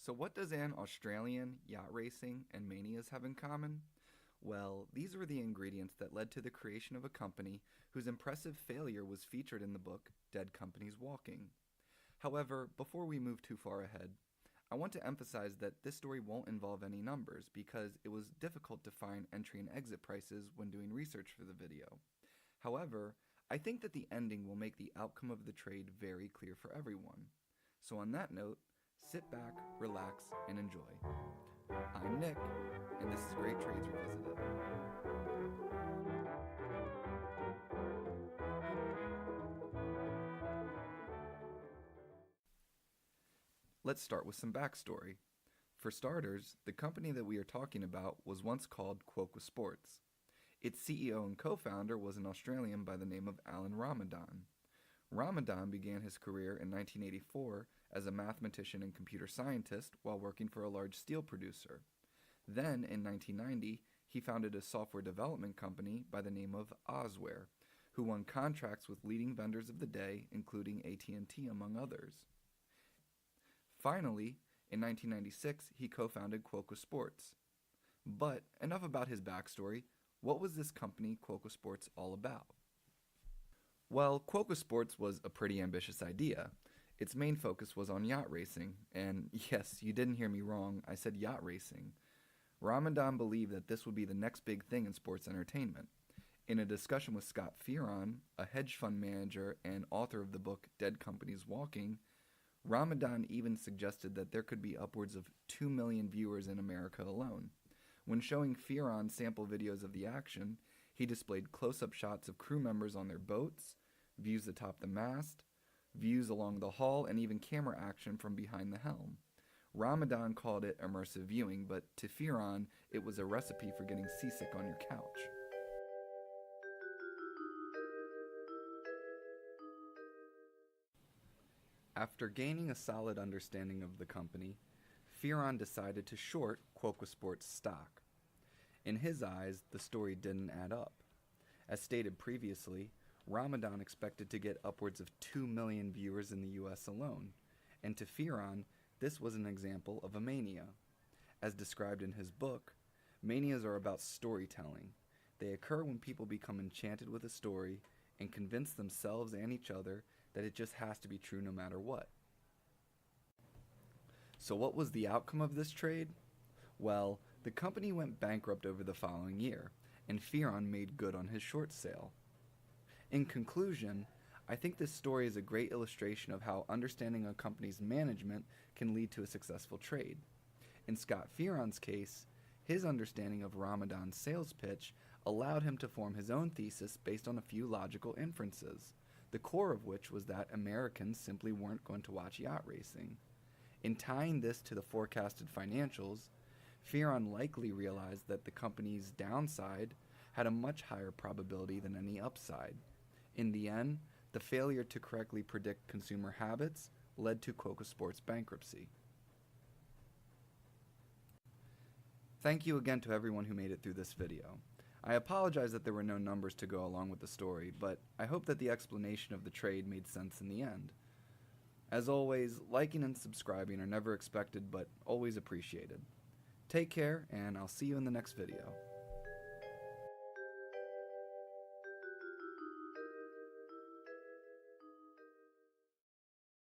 So what does an Australian, yacht racing, and manias have in common? Well, these were the ingredients that led to the creation of a company whose impressive failure was featured in the book Dead Companies Walking. However, before we move too far ahead, I want to emphasize that this story won't involve any numbers because it was difficult to find entry and exit prices when doing research for the video. However, I think that the ending will make the outcome of the trade very clear for everyone. So on that note, sit back, relax, and enjoy. I'm Nick, and this is Great Trades Revisited. Let's start with some backstory. For starters, the company that we are talking about was once called Quokka Sports. Its CEO and co-founder was an Australian by the name of Alan Ramadan. Ramadan began his career in 1984 as a mathematician and computer scientist while working for a large steel producer. Then, in 1990, he founded a software development company by the name of Ozware, who won contracts with leading vendors of the day, including AT&T among others. Finally, in 1996, he co-founded Quokka Sports. But enough about his backstory. What was this company, Quokka Sports, all about? Well, Quokka Sports was a pretty ambitious idea. Its main focus was on yacht racing, and yes, you didn't hear me wrong, I said yacht racing. Ramadan believed that this would be the next big thing in sports entertainment. In a discussion with Scott Fearon, a hedge fund manager and author of the book Dead Companies Walking, Ramadan even suggested that there could be upwards of 2 million viewers in America alone. When showing Fearon sample videos of the action, he displayed close-up shots of crew members on their boats, views atop the mast, views along the hull, and even camera action from behind the helm. Ramadan called it immersive viewing, but to Fearon, it was a recipe for getting seasick on your couch. After gaining a solid understanding of the company, Fearon decided to short Quokka Sports stock. In his eyes, the story didn't add up. As stated previously, Ramadan expected to get upwards of 2 million viewers in the US alone, and to Fearon, this was an example of a mania. As described in his book, manias are about storytelling. They occur when people become enchanted with a story and convince themselves and each other that it just has to be true no matter what. So what was the outcome of this trade? Well, the company went bankrupt over the following year, and Fearon made good on his short sale. In conclusion, I think this story is a great illustration of how understanding a company's management can lead to a successful trade. In Scott Fearon's case, his understanding of Ramadan's sales pitch allowed him to form his own thesis based on a few logical inferences, the core of which was that Americans simply weren't going to watch yacht racing. In tying this to the forecasted financials, Fearon likely realized that the company's downside had a much higher probability than any upside. In the end, the failure to correctly predict consumer habits led to Quokka Sports' bankruptcy. Thank you again to everyone who made it through this video. I apologize that there were no numbers to go along with the story, but I hope that the explanation of the trade made sense in the end. As always, liking and subscribing are never expected but always appreciated. Take care, and I'll see you in the next video.